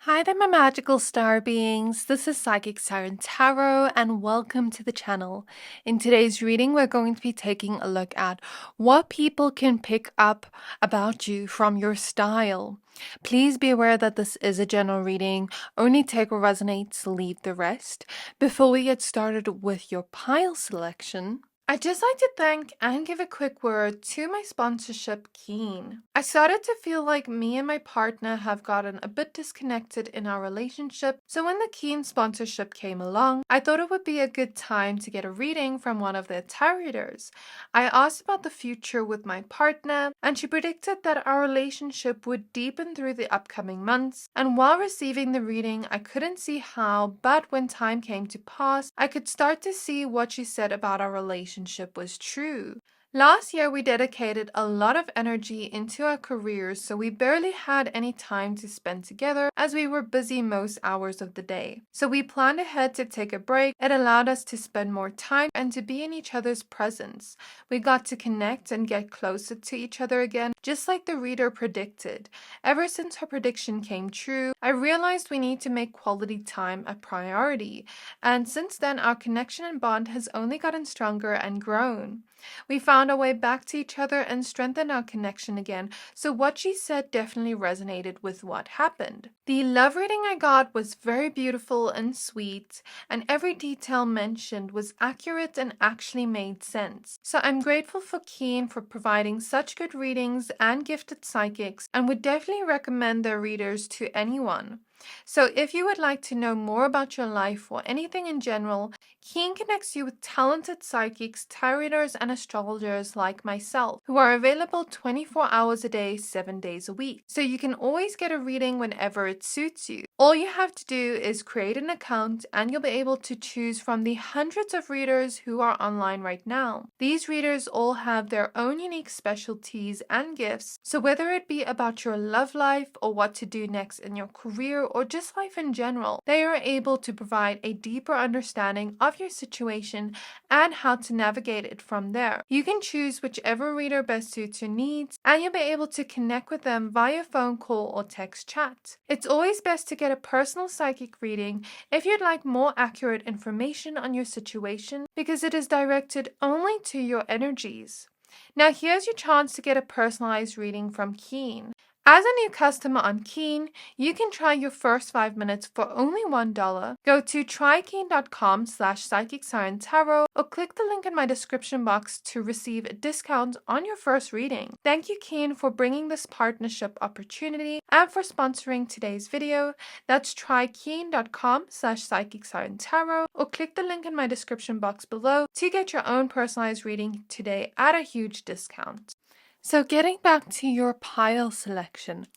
Hi there, my magical star beings. This is Psychic Siren Tarot, and welcome to the channel. In today's reading, we're going to be taking a look at what people can pick up about you from your style. Please be aware that this is a general reading. Only take what resonates, leave the rest. Before we get started with your pile selection, I'd just like to thank and give a quick word to my sponsorship, Keen. I started to feel like me and my partner have gotten a bit disconnected in our relationship, so when the Keen sponsorship came along, I thought it would be a good time to get a reading from one of their tarot readers. I asked about the future with my partner, and she predicted that our relationship would deepen through the upcoming months, and while receiving the reading, I couldn't see how, but when time came to pass, I could start to see what she said about our relationship was true. Last year, we dedicated a lot of energy into our careers, so we barely had any time to spend together as we were busy most hours of the day. So we planned ahead to take a break. It allowed us to spend more time and to be in each other's presence. We got to connect and get closer to each other again, just like the reader predicted. Ever since her prediction came true, I realized we need to make quality time a priority. And since then, our connection and bond has only gotten stronger and grown. We found our way back to each other and strengthened our connection again, so what she said definitely resonated with what happened. The love reading I got was very beautiful and sweet, and every detail mentioned was accurate and actually made sense. So I'm grateful for Keen for providing such good readings and gifted psychics, and would definitely recommend their readers to anyone. So if you would like to know more about your life or anything in general, Keen connects you with talented psychics, tarot readers, and astrologers like myself, who are available 24 hours a day, 7 days a week. So you can always get a reading whenever it suits you. All you have to do is create an account and you'll be able to choose from the hundreds of readers who are online right now. These readers all have their own unique specialties and gifts, so whether it be about your love life or what to do next in your career or just life in general, they are able to provide a deeper understanding of your situation and how to navigate it from there. You can choose whichever reader best suits your needs, and you'll be able to connect with them via phone call or text chat. It's always best to get a personal psychic reading if you'd like more accurate information on your situation, because it is directed only to your energies. Now here's your chance to get a personalized reading from Keen. As a new customer on Keen, you can try your first 5 minutes for only $1. Go to trykeen.com/psychicsciencetarot or click the link in my description box to receive a discount on your first reading. Thank you, Keen, for bringing this partnership opportunity and for sponsoring today's video. That's trykeen.com/psychicsciencetarot or click the link in my description box below to get your own personalized reading today at a huge discount. So getting back to your pile selection,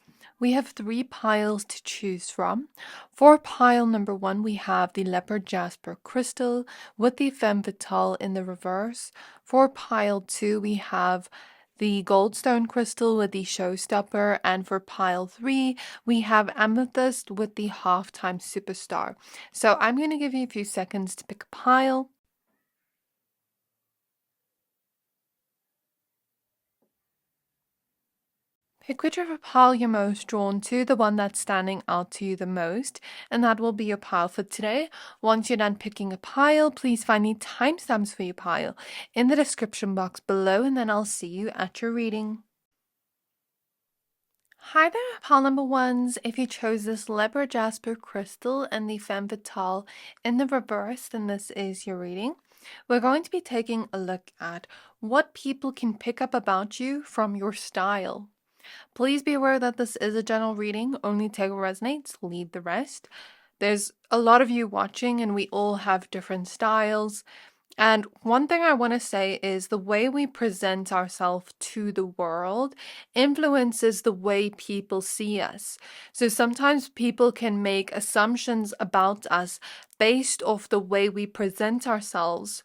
we have 3 piles to choose from. For pile number 1, we have the Leopard Jasper crystal with the Femme Fatale in the reverse. For pile 2, we have the Goldstone crystal with the Showstopper, and for pile 3, we have Amethyst with the Halftime Superstar. So I'm going to give you a few seconds to pick a pile. Pick whichever pile you're most drawn to, the one that's standing out to you the most, and that will be your pile for today. Once you're done picking a pile, please find the timestamps for your pile in the description box below, and then I'll see you at your reading. Hi there, pile number 1s. If you chose this Leopard Jasper crystal and the Femme Fatale in the reverse, then this is your reading. We're going to be taking a look at what people can pick up about you from your style. Please be aware that this is a general reading, only take what resonates, leave the rest. There's a lot of you watching and we all have different styles. And one thing I want to say is the way we present ourselves to the world influences the way people see us. So sometimes people can make assumptions about us based off the way we present ourselves,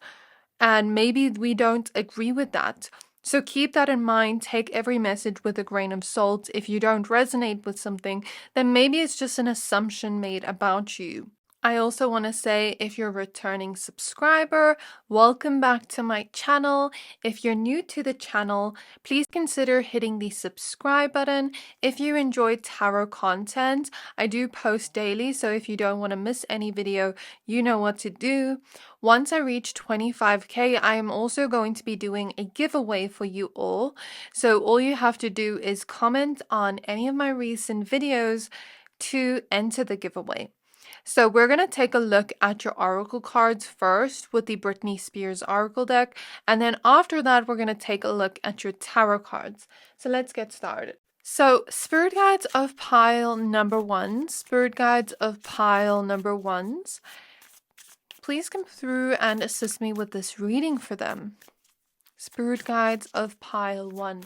and maybe we don't agree with that. So keep that in mind. Take every message with a grain of salt. If you don't resonate with something, then maybe it's just an assumption made about you. I also want to say, if you're a returning subscriber, welcome back to my channel. If you're new to the channel, please consider hitting the subscribe button. If you enjoy tarot content, I do post daily, so if you don't want to miss any video, you know what to do. Once I reach 25k, I am also going to be doing a giveaway for you all. So all you have to do is comment on any of my recent videos to enter the giveaway. So we're going to take a look at your oracle cards first with the Britney Spears oracle deck, and then after that we're going to take a look at your tarot cards. So let's get started. So spirit guides of pile number 1, spirit guides of pile number 1s, please come through and assist me with this reading for them. Spirit guides of pile 1.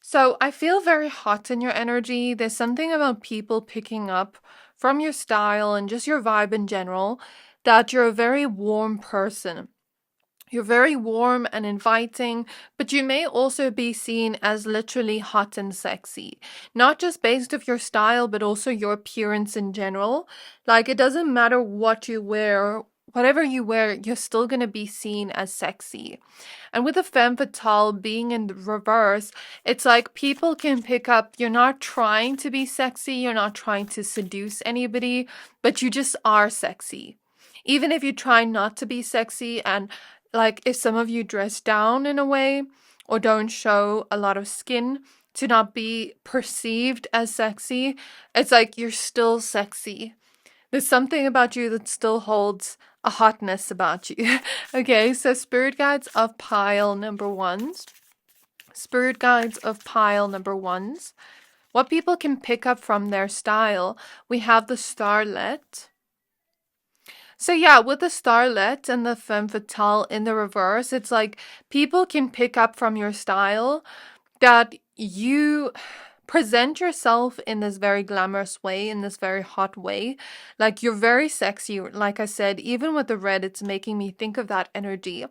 So I feel very hot in your energy. There's something about people picking up from your style and just your vibe in general that you're a very warm person. You're very warm and inviting, but you may also be seen as literally hot and sexy. Not just based off your style, but also your appearance in general. Like, it doesn't matter what you wear, whatever you wear, you're still going to be seen as sexy. And with the Femme Fatale being in the reverse, it's like people can pick up, you're not trying to be sexy, you're not trying to seduce anybody, but you just are sexy. Even if you try not to be sexy, and like if some of you dress down in a way or don't show a lot of skin to not be perceived as sexy, it's like you're still sexy. There's something about you that still holds a hotness about you. Okay, so spirit guides of pile number 1s. Spirit guides of pile number 1s. What people can pick up from their style. We have the starlet. So yeah, with the starlet and the femme fatale in the reverse, it's like people can pick up from your style that you present yourself in this very glamorous way, in this very hot way. Like, you're very sexy. Like I said, even with the red, it's making me think of that energy.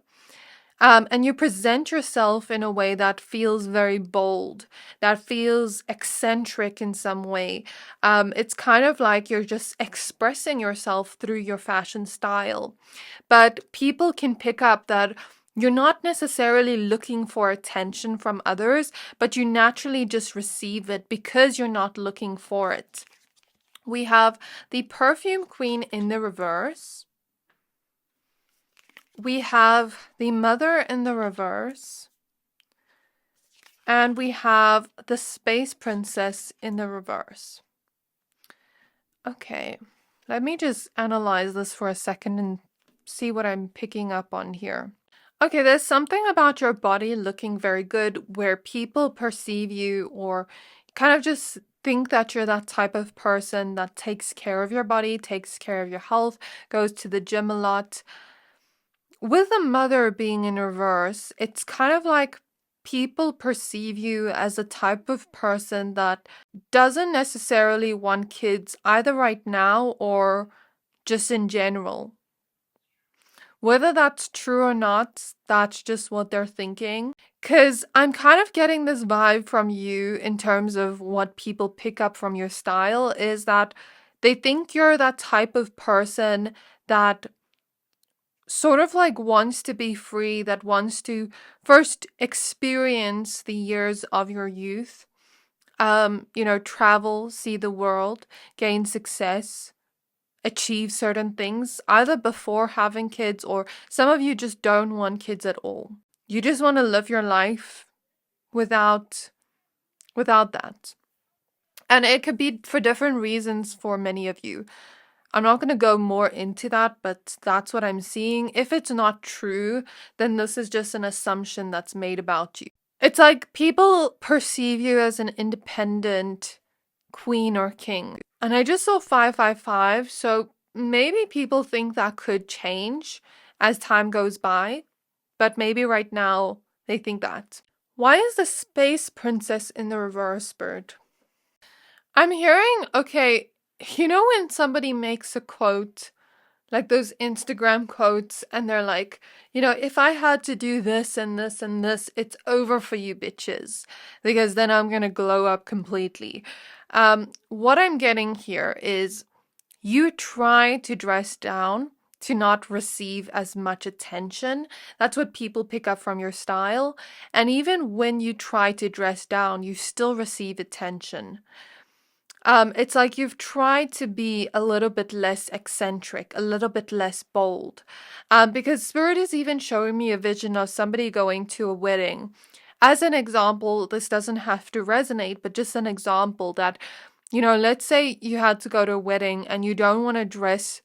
And you present yourself in a way that feels very bold, that feels eccentric in some way. It's kind of like you're just expressing yourself through your fashion style. But people can pick up that you're not necessarily looking for attention from others, but you naturally just receive it because you're not looking for it. We have the perfume queen in the reverse. We have the mother in the reverse. And we have the space princess in the reverse. Okay, let me just analyze this for a second and see what I'm picking up on here. Okay, there's something about your body looking very good where people perceive you or kind of just think that you're that type of person that takes care of your body, takes care of your health, goes to the gym a lot. With the mother being in reverse, it's kind of like people perceive you as a type of person that doesn't necessarily want kids either right now or just in general. Whether that's true or not, that's just what they're thinking. Because I'm kind of getting this vibe from you in terms of what people pick up from your style is that they think you're that type of person that sort of like wants to be free, that wants to first experience the years of your youth, travel, see the world, gain success, achieve certain things, either before having kids, or some of you just don't want kids at all. You just want to live your life without that. And it could be for different reasons for many of you. I'm not going to go more into that, but that's what I'm seeing. If it's not true, then this is just an assumption that's made about you. It's like people perceive you as an independent queen or king. And I just saw 555, so maybe people think that could change as time goes by, but maybe right now they think that. Why is the space princess in the reverse, bird? I'm hearing, okay, you know when somebody makes a quote, like those Instagram quotes, and they're like, if I had to do this and this and this, it's over for you bitches, because then I'm gonna glow up completely. What I'm getting here is you try to dress down to not receive as much attention. That's what people pick up from your style. And even when you try to dress down, you still receive attention. It's like you've tried to be a little bit less eccentric, a little bit less bold. Because Spirit is even showing me a vision of somebody going to a wedding. As an example, this doesn't have to resonate, but just an example that, let's say you had to go to a wedding and you don't want to dress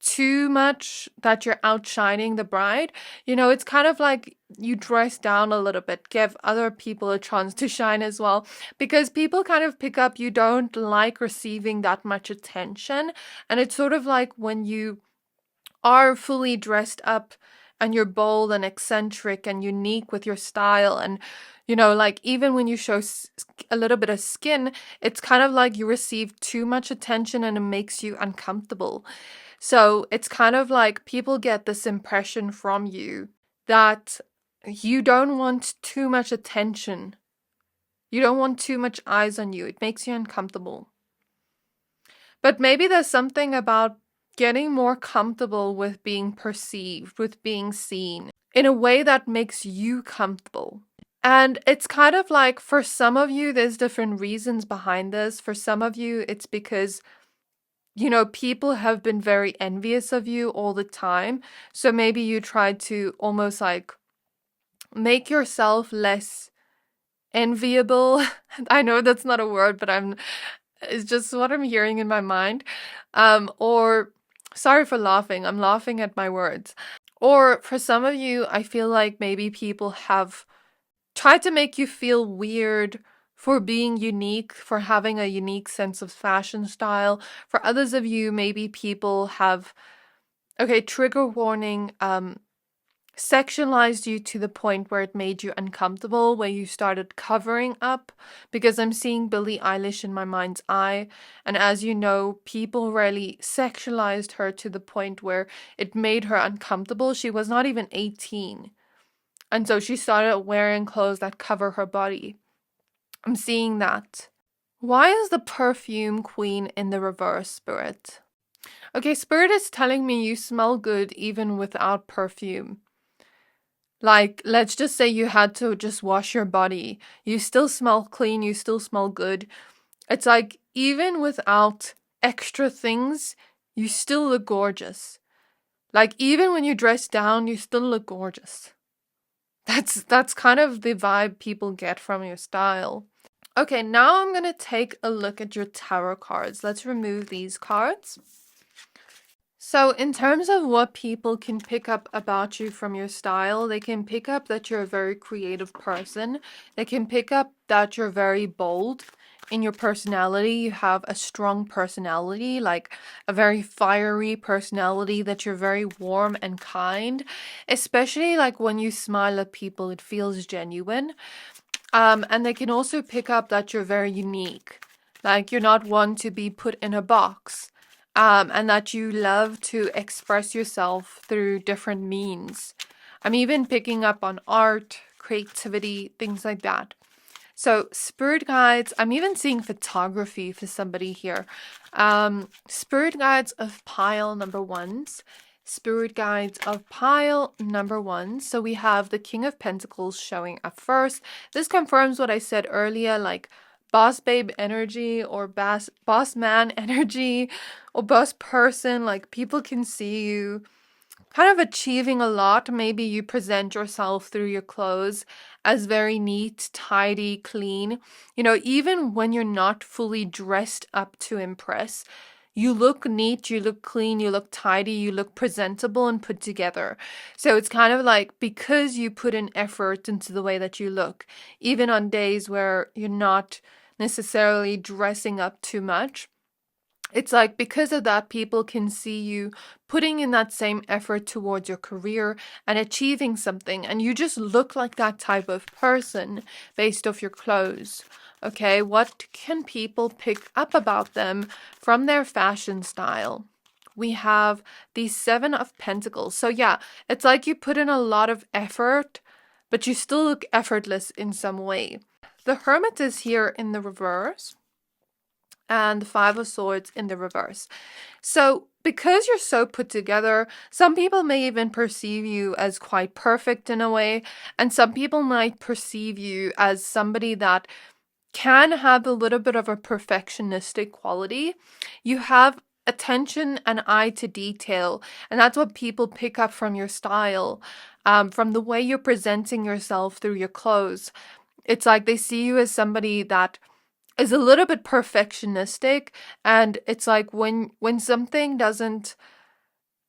too much that you're outshining the bride. It's kind of like you dress down a little bit, give other people a chance to shine as well, because people kind of pick up you don't like receiving that much attention. And it's sort of like when you are fully dressed up and you're bold and eccentric and unique with your style, and like even when you show a little bit of skin, it's kind of like you receive too much attention and it makes you uncomfortable. So it's kind of like people get this impression from you that you don't want too much attention. You don't want too much eyes on you. It makes you uncomfortable. But maybe there's something about getting more comfortable with being perceived, with being seen in a way that makes you comfortable. And it's kind of like, for some of you, there's different reasons behind this. For some of you, it's because people have been very envious of you all the time. So maybe you try to almost like make yourself less enviable. I know that's not a word, but it's just what I'm hearing in my mind. Or sorry for laughing. I'm laughing at my words. Or for some of you, I feel like maybe people have tried to make you feel weird for being unique, for having a unique sense of fashion style. For others of you, maybe people have, trigger warning, sexualized you to the point where it made you uncomfortable, where you started covering up, because I'm seeing Billie Eilish in my mind's eye. And as you know, people really sexualized her to the point where it made her uncomfortable. She was not even 18. And so she started wearing clothes that cover her body. I'm seeing that. Why is the perfume queen in the reverse, Spirit? Okay, Spirit is telling me you smell good even without perfume. Like, let's just say you had to just wash your body. You still smell clean, you still smell good. It's like, even without extra things, you still look gorgeous. Like, even when you dress down, you still look gorgeous. That's kind of the vibe people get from your style. Okay, now I'm going to take a look at your tarot cards. Let's remove these cards. So in terms of what people can pick up about you from your style, they can pick up that you're a very creative person. They can pick up that you're very bold in your personality. You have a strong personality, like a very fiery personality, that you're very warm and kind. Especially like when you smile at people, it feels genuine. And they can also pick up that you're very unique. Like you're not one to be put in a box. And that you love to express yourself through different means. I'm even picking up on art, creativity, things like that. So spirit guides, I'm even seeing photography for somebody here. Spirit guides of pile number ones. Spirit guides of pile number one. So we have the King of Pentacles showing up first. This confirms what I said earlier, like boss babe energy or boss man energy or boss person. Like people can see you kind of achieving a lot. Maybe you present yourself through your clothes as very neat, tidy, clean. Even when you're not fully dressed up to impress, you look neat, you look clean, you look tidy, you look presentable and put together. So it's kind of like because you put an effort into the way that you look, even on days where you're not necessarily dressing up too much. It's like because of that, people can see you putting in that same effort towards your career and achieving something. And you just look like that type of person based off your clothes. Okay, what can people pick up about them from their fashion style? We have the Seven of Pentacles. So yeah, it's like you put in a lot of effort, but you still look effortless in some way. The Hermit is here in the reverse. and the Five of Swords in the reverse. So because you're so put together, some people may even perceive you as quite perfect in a way, and some people might perceive you as somebody that can have a little bit of a perfectionistic quality. You have attention and eye to detail, and that's what people pick up from your style, from the way you're presenting yourself through your clothes. It's like they see you as somebody that is a little bit perfectionistic, and it's like when something doesn't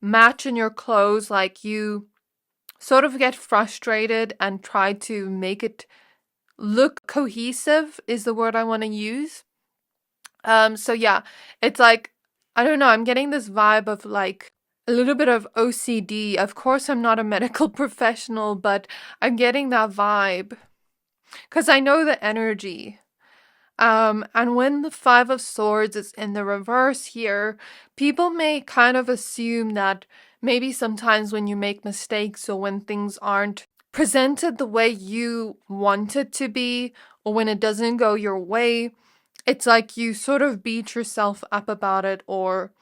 match in your clothes, like you sort of get frustrated and try to make it look cohesive is the word I want to use. So yeah, it's like, I don't know, I'm getting this vibe of like a little bit of OCD. Of course, I'm not a medical professional, but I'm getting that vibe because I know the energy. And when the Five of Swords is in the reverse here, people may kind of assume that maybe sometimes when you make mistakes or when things aren't presented the way you want it to be, or when it doesn't go your way, it's like you sort of beat yourself up about it or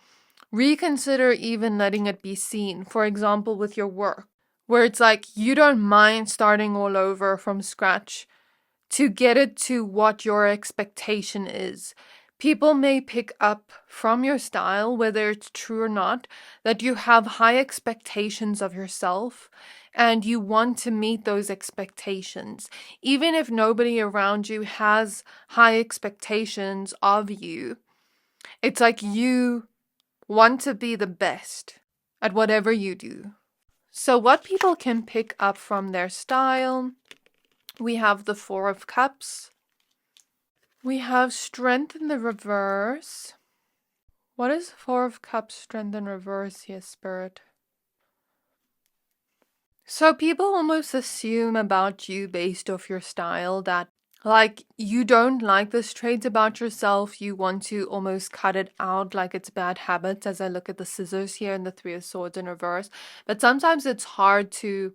reconsider even letting it be seen. For example, with your work, where it's like you don't mind starting all over from scratch to get it to what your expectation is. People may pick up from your style, whether it's true or not, that you have high expectations of yourself and you want to meet those expectations. Even if nobody around you has high expectations of you, it's like you want to be the best at whatever you do. So, what people can pick up from their style, we have the Four of Cups. We have Strength in the reverse. What is Four of Cups, Strength in reverse here, Spirit? So people almost assume about you based off your style that like you don't like this trait about yourself. You want to almost cut it out like it's bad habits, as I look at the scissors here and the Three of Swords in reverse. But sometimes it's hard to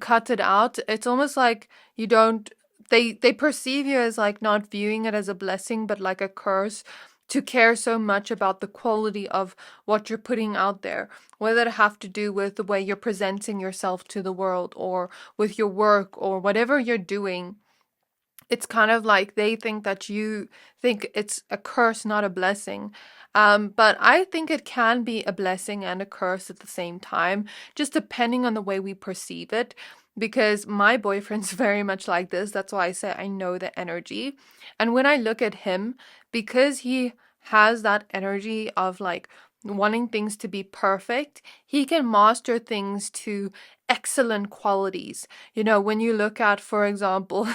cut it out. It's almost like you don't, they perceive you as like not viewing it as a blessing but like a curse, to care so much about the quality of what you're putting out there, whether it have to do with the way you're presenting yourself to the world or with your work or whatever you're doing. It's kind of like they think that you think it's a curse, not a blessing. But I think it can be a blessing and a curse at the same time, just depending on the way we perceive it. Because my boyfriend's very much like this. That's why I say I know the energy. And when I look at him, because he has that energy of like wanting things to be perfect, he can master things to excellent qualities. You know, when you look at, for example,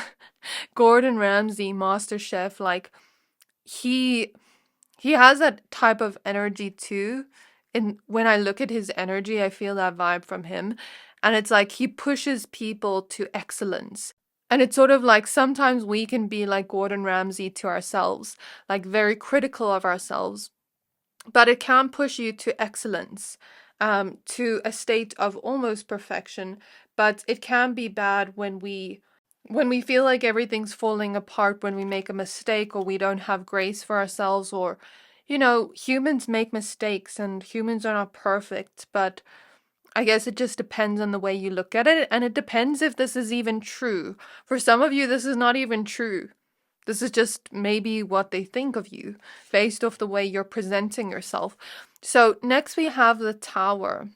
Gordon Ramsay, Master Chef, like he has that type of energy too. And when I look at his energy, I feel that vibe from him. And it's like he pushes people to excellence. And it's sort of like sometimes we can be like Gordon Ramsay to ourselves, like very critical of ourselves. But it can push you to excellence, to a state of almost perfection. But it can be bad when we feel like everything's falling apart, when we make a mistake or we don't have grace for ourselves, or, you know, humans make mistakes and humans are not perfect, but I guess it just depends on the way you look at it, and it depends if this is even true. For some of you, this is not even true. This is just maybe what they think of you based off the way you're presenting yourself. So next we have the Tower.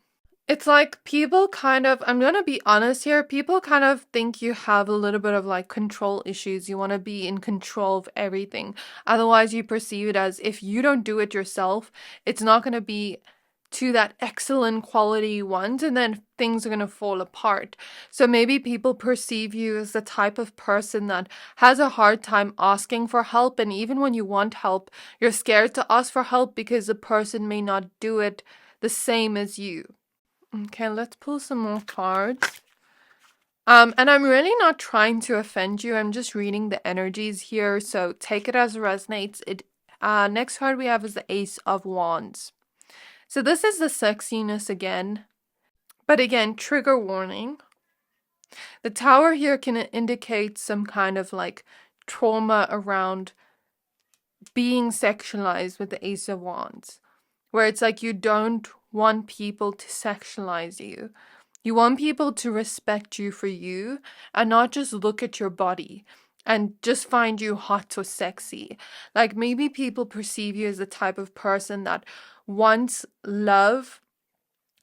It's like people kind of, I'm going to be honest here, people kind of think you have a little bit of like control issues. You want to be in control of everything. Otherwise, you perceive it as if you don't do it yourself, it's not going to be to that excellent quality you want, and then things are going to fall apart. So maybe people perceive you as the type of person that has a hard time asking for help, and even when you want help, you're scared to ask for help because the person may not do it the same as you. Okay, let's pull some more cards. And I'm really not trying to offend you. I'm just reading the energies here, so take it as it resonates. Next card we have is the Ace of Wands. So this is the sexiness again, but again, trigger warning. The Tower here can indicate some kind of like trauma around being sexualized with the Ace of Wands, where it's like you don't want people to sexualize you. You want people to respect you for you and not just look at your body and just find you hot or sexy. Like maybe people perceive you as the type of person that wants love.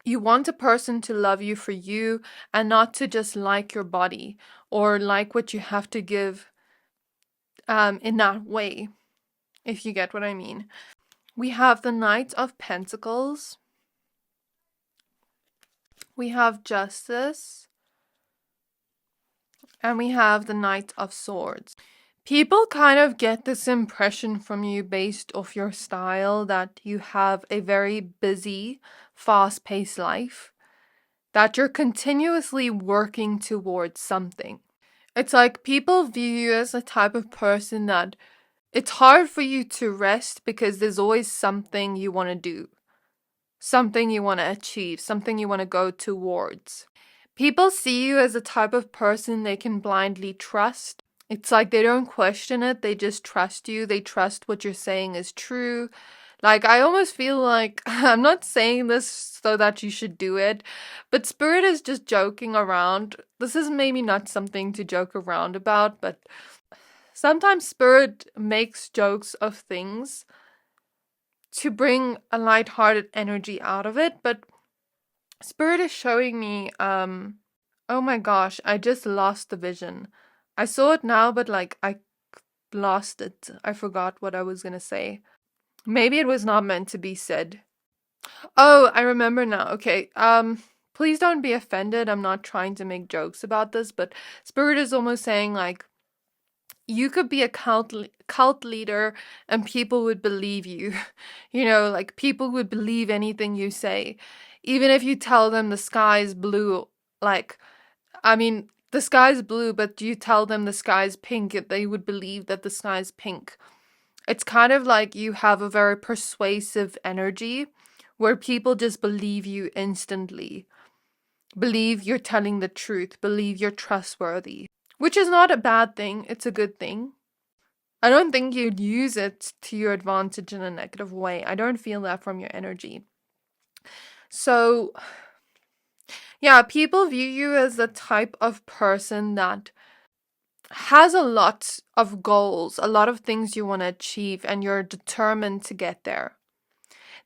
You want a person to love you for you and not to just like your body or like what you have to give in that way, if you get what I mean. We have the Knight of Pentacles. We have Justice. And we have the Knight of Swords. People kind of get this impression from you based off your style that you have a very busy, fast-paced life, that you're continuously working towards something. It's like people view you as a type of person that it's hard for you to rest because there's always something you want to do, something you want to achieve, something you want to go towards. People see you as a type of person they can blindly trust. It's like they don't question it, they just trust you. They trust what you're saying is true. Like, I almost feel like, I'm not saying this so that you should do it, but Spirit is just joking around. This is maybe not something to joke around about, but sometimes Spirit makes jokes of things to bring a lighthearted energy out of it, but Spirit is showing me, oh my gosh, I just lost the vision. I saw it now, but like, I lost it. I forgot what I was gonna say. Maybe it was not meant to be said. Oh, I remember now. Okay, please don't be offended. I'm not trying to make jokes about this, but Spirit is almost saying like, you could be a cult leader and people would believe you. You know, like people would believe anything you say. Even if you tell them the sky is blue, like, I mean, the sky is blue, but you tell them the sky is pink, they would believe that the sky is pink. It's kind of like you have a very persuasive energy where people just believe you instantly. Believe you're telling the truth. Believe you're trustworthy. Which is not a bad thing. It's a good thing. I don't think you'd use it to your advantage in a negative way. I don't feel that from your energy. So, yeah, people view you as the type of person that has a lot of goals, a lot of things you want to achieve, and you're determined to get there.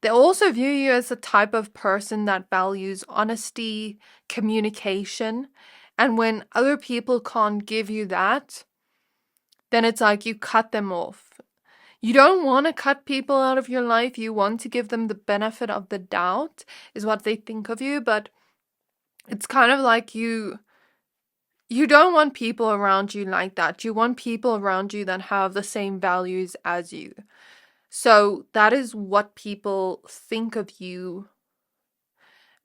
They also view you as a type of person that values honesty, communication, and when other people can't give you that, then it's like you cut them off. You don't want to cut people out of your life. You want to give them the benefit of the doubt, is what they think of you, but it's kind of like you don't want people around you like that. You want people around you that have the same values as you. So that is what people think of you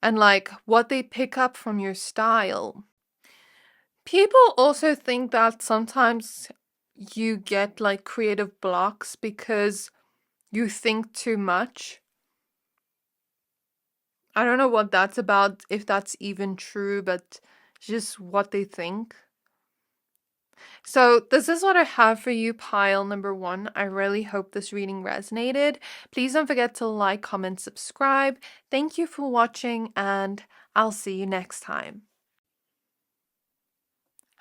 and like what they pick up from your style. People also think that sometimes you get like creative blocks because you think too much. I don't know what that's about, if that's even true, but just what they think. So this is what I have for you, pile number 1. I really hope this reading resonated. Please don't forget to like, comment, subscribe. Thank you for watching, and I'll see you next time.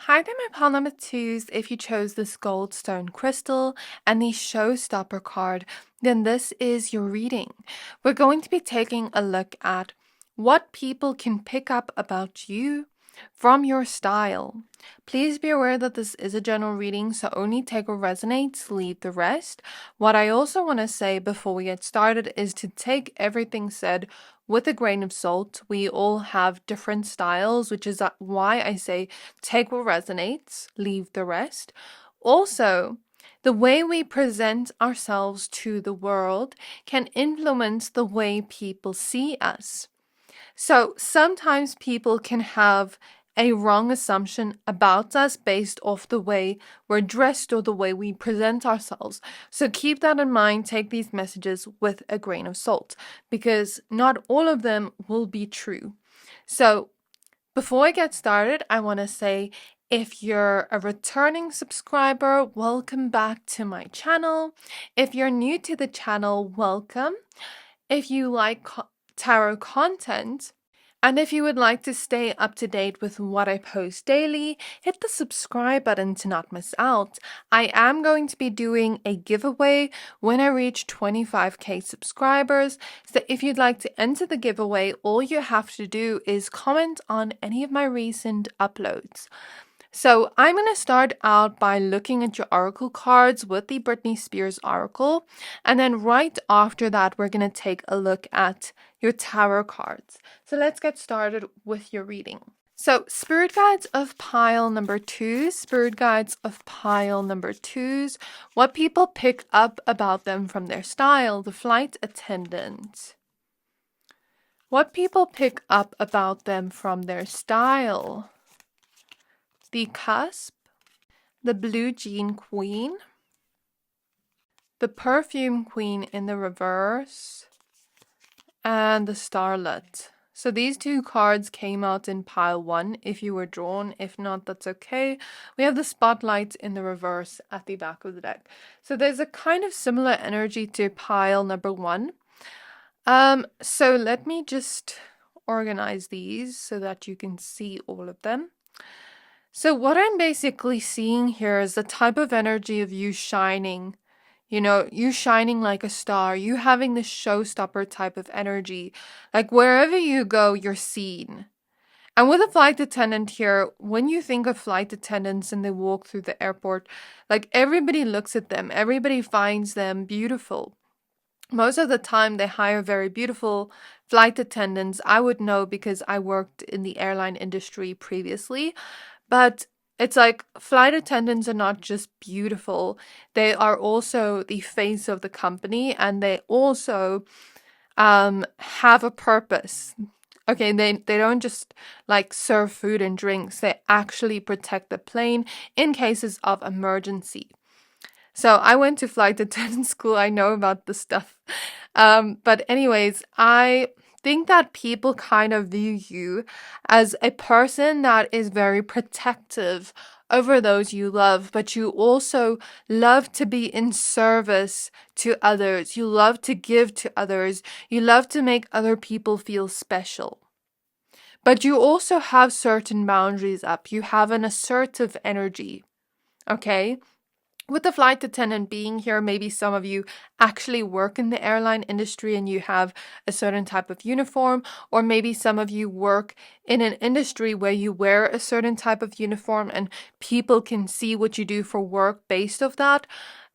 Hi there, my pile number 2s. If you chose this Goldstone crystal and the Showstopper card, then this is your reading. We're going to be taking a look at what people can pick up about you from your style. Please be aware that this is a general reading, so only take what resonates, leave the rest. What I also want to say before we get started is to take everything said with a grain of salt. We all have different styles, which is why I say take what resonates, leave the rest. Also, the way we present ourselves to the world can influence the way people see us. So sometimes people can have a wrong assumption about us based off the way we're dressed or the way we present ourselves. So keep that in mind. Take these messages with a grain of salt because not all of them will be true. So before I get started, I want to say If you're a returning subscriber, welcome back to my channel. If you're new to the channel, welcome. If you like tarot content, and if you would like to stay up to date with what I post daily, hit the subscribe button to not miss out. I am going to be doing a giveaway when I reach 25k subscribers. So if you'd like to enter the giveaway, all you have to do is comment on any of my recent uploads. So I'm going to start out by looking at your oracle cards with the Britney Spears oracle. And then right after that, we're going to take a look at your tarot cards. So let's get started with your reading. So spirit guides of pile number 2, spirit guides of pile number 2s, what people pick up about them from their style, the flight attendant. What people pick up about them from their style. The cusp, the blue jean queen, the perfume queen in the reverse, and the starlet. So these two cards came out in pile 1 if you were drawn. If not, that's okay. We have the spotlight in the reverse at the back of the deck. So there's a kind of similar energy to pile number 1. So let me just organize these so that you can see all of them. So what I'm basically seeing here is the type of energy of you shining, you shining like a star, you having the showstopper type of energy, like wherever you go, you're seen. And with a flight attendant here, when you think of flight attendants and they walk through the airport, like everybody looks at them, everybody finds them beautiful. Most of the time they hire very beautiful flight attendants. I would know because I worked in the airline industry previously. But it's like flight attendants are not just beautiful. They are also the face of the company, and they also have a purpose. Okay, they don't just like serve food and drinks. They actually protect the plane in cases of emergency. So I went to flight attendant school. I know about the stuff. But anyways, I think that people kind of view you as a person that is very protective over those you love, but you also love to be in service to others. You love to give to others. You love to make other people feel special. But you also have certain boundaries up. You have an assertive energy. Okay? With the flight attendant being here, maybe some of you actually work in the airline industry and you have a certain type of uniform, or maybe some of you work in an industry where you wear a certain type of uniform and people can see what you do for work based off that.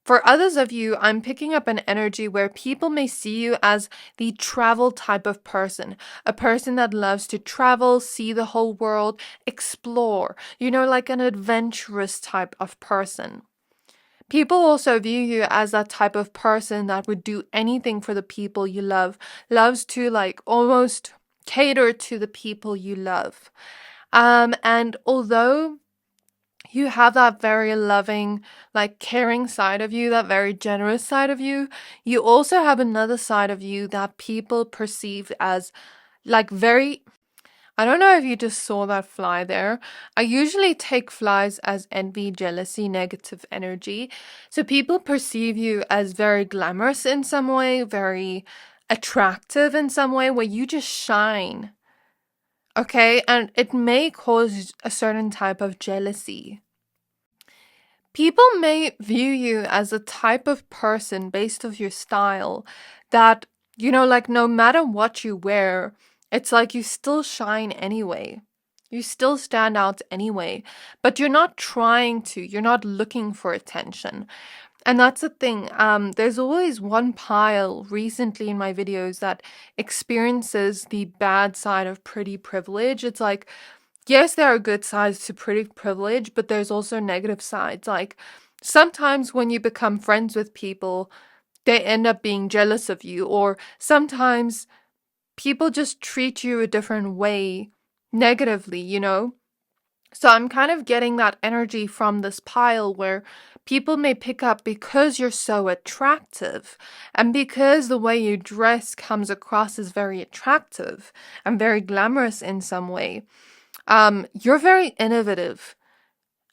For others of you, I'm picking up an energy where people may see you as the travel type of person, a person that loves to travel, see the whole world, explore, like an adventurous type of person. People also view you as that type of person that would do anything for the people you love, loves to like almost cater to the people you love. And although you have that very loving, like caring side of you, that very generous side of you, you also have another side of you that people perceive as like very... I don't know if you just saw that fly there. I usually take flies as envy, jealousy, negative energy. So people perceive you as very glamorous in some way, very attractive in some way, where you just shine. Okay? And it may cause a certain type of jealousy. People may view you as a type of person based off your style that, like no matter what you wear, it's like you still shine anyway. You still stand out anyway, but you're not trying to, you're not looking for attention. And that's the thing. There's always one pile recently in my videos that experiences the bad side of pretty privilege. It's like, yes, there are good sides to pretty privilege, but there's also negative sides. Like sometimes when you become friends with people, they end up being jealous of you, or sometimes people just treat you a different way negatively, So I'm kind of getting that energy from this pile where people may pick up because you're so attractive and because the way you dress comes across as very attractive and very glamorous in some way. You're very innovative.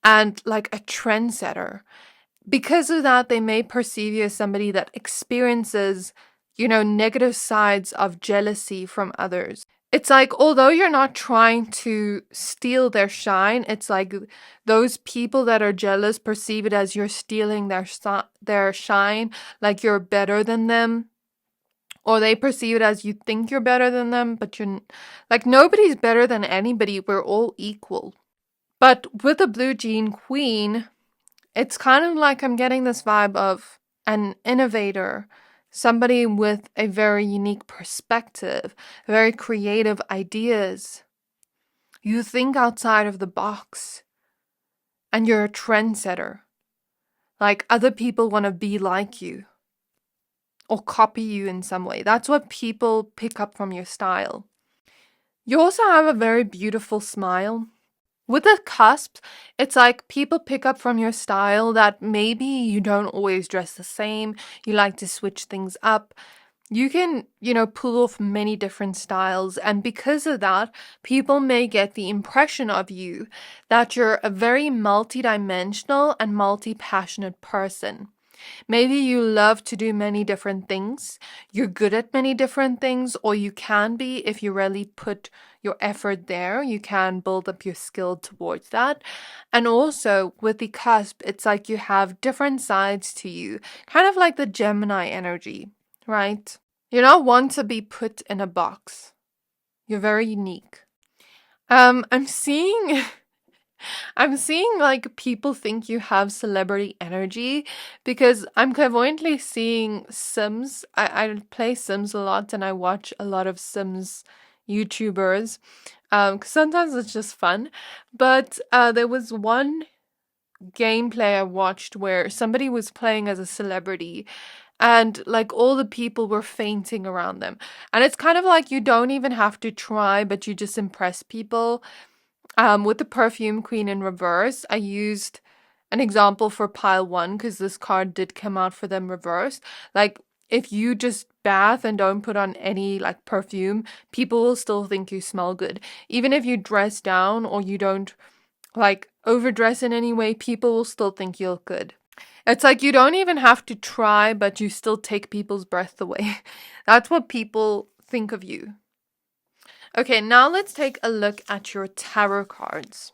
and like a trendsetter. Because of that, they may perceive you as somebody that experiences, negative sides of jealousy from others. It's like, although you're not trying to steal their shine, it's like those people that are jealous perceive it as you're stealing their shine, like you're better than them. Or they perceive it as you think you're better than them, but you're like, nobody's better than anybody. We're all equal. But with the Blue Jean Queen, it's kind of like I'm getting this vibe of an innovator, somebody with a very unique perspective, very creative ideas. You think outside of the box, and you're a trendsetter. Like, other people want to be like you or copy you in some way. That's what people pick up from your style. You also have a very beautiful smile. With the cusps, it's like people pick up from your style that maybe you don't always dress the same. You like to switch things up. You can, pull off many different styles. And because of that, people may get the impression of you that you're a very multidimensional and multi-passionate person. Maybe you love to do many different things. You're good at many different things, or you can be if you really put your effort there. You can build up your skill towards that. And also with the cusp, it's like you have different sides to you, kind of like the Gemini energy, right? You're not one to be put in a box. You're very unique. I'm seeing I'm seeing like people think you have celebrity energy because I'm clairvoyantly seeing Sims. I play Sims a lot and I watch a lot of Sims YouTubers. 'Cause sometimes it's just fun. But there was one gameplay I watched where somebody was playing as a celebrity and like all the people were fainting around them. And it's kind of like you don't even have to try, but you just impress people. With the Perfume Queen in reverse, I used an example for pile 1 because this card did come out for them reversed. Like, if you just bath and don't put on any like perfume, people will still think you smell good. Even if you dress down or you don't like overdress in any way, people will still think you look good. It's like you don't even have to try, but you still take people's breath away. That's what people think of you. Okay, now let's take a look at your tarot cards.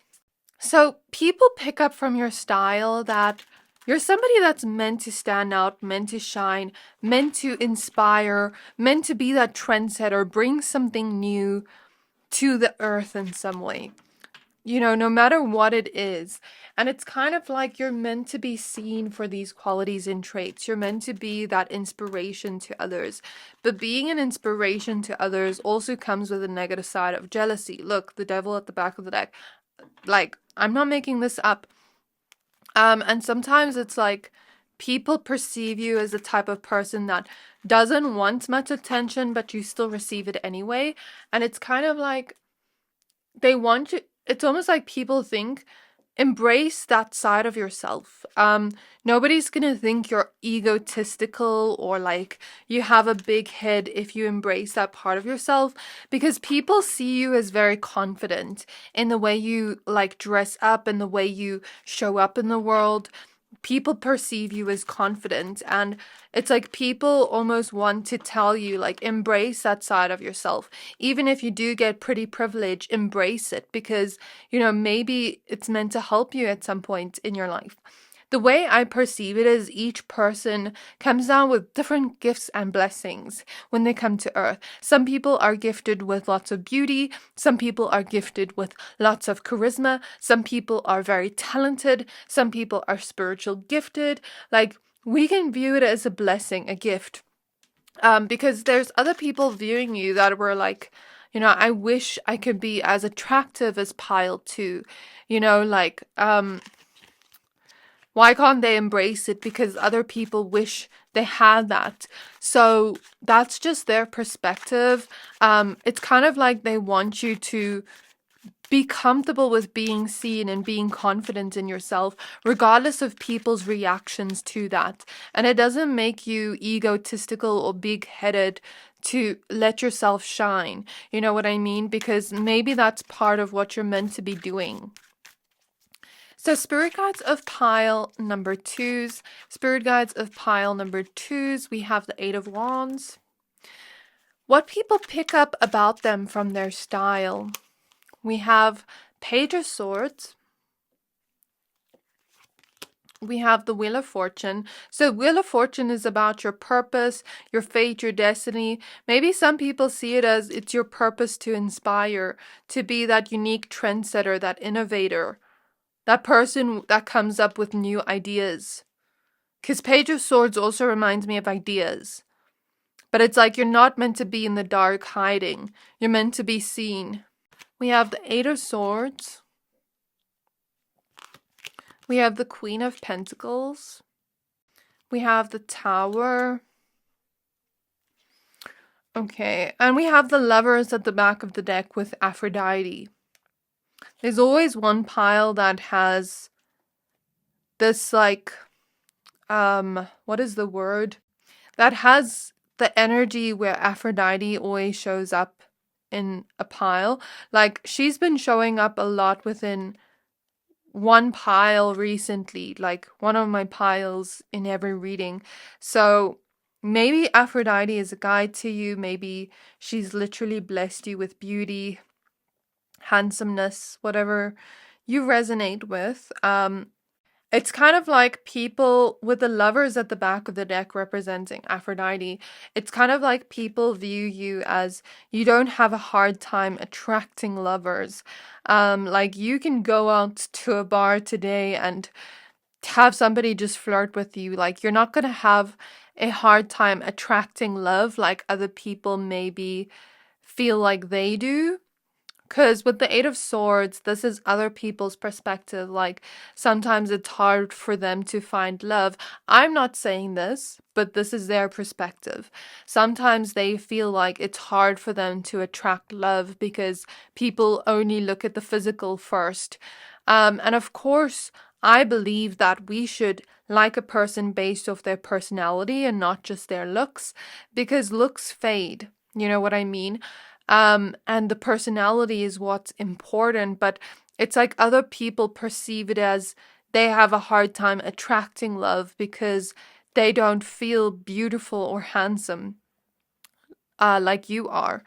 So people pick up from your style that you're somebody that's meant to stand out, meant to shine, meant to inspire, meant to be that trendsetter, bring something new to the earth in some way. No matter what it is. And it's kind of like you're meant to be seen for these qualities and traits. You're meant to be that inspiration to others. But being an inspiration to others also comes with a negative side of jealousy. Look, the devil at the back of the deck. Like, I'm not making this up. And sometimes it's like people perceive you as the type of person that doesn't want much attention, but you still receive it anyway. And it's kind of like they want you. It's almost like people think, embrace that side of yourself. Nobody's gonna think you're egotistical or like you have a big head if you embrace that part of yourself, because people see you as very confident in the way you like dress up and the way you show up in the world. People perceive you as confident, and it's like people almost want to tell you like embrace that side of yourself. Even if you do get pretty privileged, embrace it, because maybe it's meant to help you at some point in your life. The way I perceive it is each person comes down with different gifts and blessings when they come to earth. Some people are gifted with lots of beauty. Some people are gifted with lots of charisma. Some people are very talented. Some people are spiritual gifted. Like, we can view it as a blessing, a gift. Because there's other people viewing you that were like, I wish I could be as attractive as pile 2. Why can't they embrace it? Because other people wish they had that. So that's just their perspective. It's kind of like they want you to be comfortable with being seen and being confident in yourself, regardless of people's reactions to that. And it doesn't make you egotistical or big-headed to let yourself shine. You know what I mean? Because maybe that's part of what you're meant to be doing. So spirit guides of pile number 2s. Spirit guides of pile number 2s, we have the Eight of Wands. What people pick up about them from their style. We have Page of Swords. We have the Wheel of Fortune. So Wheel of Fortune is about your purpose, your fate, your destiny. Maybe some people see it as it's your purpose to inspire, to be that unique trendsetter, that innovator, that person that comes up with new ideas. Because Page of Swords also reminds me of ideas. But it's like you're not meant to be in the dark hiding. You're meant to be seen. We have the Eight of Swords. We have the Queen of Pentacles. We have the Tower. Okay, and we have the Lovers at the back of the deck with Aphrodite. There's always one pile that has this like, what is the word? That has the energy where Aphrodite always shows up in a pile. Like, she's been showing up a lot within one pile recently, like one of my piles in every reading. So maybe Aphrodite is a guide to you. Maybe she's literally blessed you with beauty, handsomeness, whatever you resonate with. It's kind of like people with the Lovers at the back of the deck representing Aphrodite. It's kind of like people view you as you don't have a hard time attracting lovers. Like you can go out to a bar today and have somebody just flirt with you. Like you're not going to have a hard time attracting love like other people maybe feel like they do. Because with the Eight of Swords, this is other people's perspective. Like, sometimes it's hard for them to find love. I'm not saying this, but this is their perspective. Sometimes they feel like it's hard for them to attract love because people only look at the physical first. And of course, I believe that we should like a person based off their personality and not just their looks, because looks fade. You know what I mean? And the personality is what's important, but it's like other people perceive it as they have a hard time attracting love because they don't feel beautiful or handsome like you are.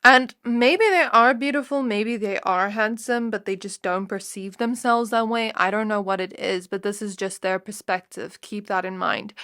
And maybe they are beautiful, maybe they are handsome, but they just don't perceive themselves that way. I don't know what it is, but this is just their perspective. Keep that in mind.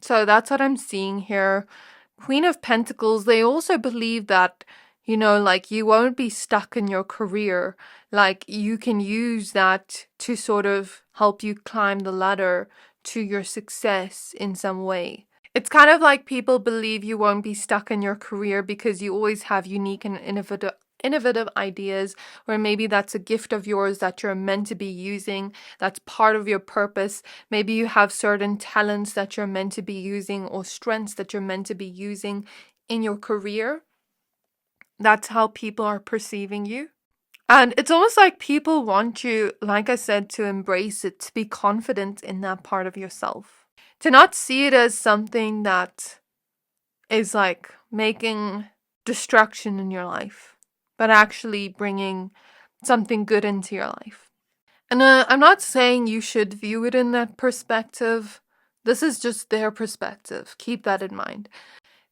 So that's what I'm seeing here. Queen of Pentacles, they also believe that, you know, like you won't be stuck in your career. Like you can use that to sort of help you climb the ladder to your success in some way. It's kind of like people believe you won't be stuck in your career because you always have unique and innovative ideas, or maybe that's a gift of yours that you're meant to be using, that's part of your purpose. Maybe you have certain talents that you're meant to be using or strengths that you're meant to be using in your career. That's how people are perceiving you. And it's almost like people want you, like I said, to embrace it, to be confident in that part of yourself, to not see it as something that is like making destruction in your life, but actually bringing something good into your life. And I'm not saying you should view it in that perspective. This is just their perspective. Keep that in mind.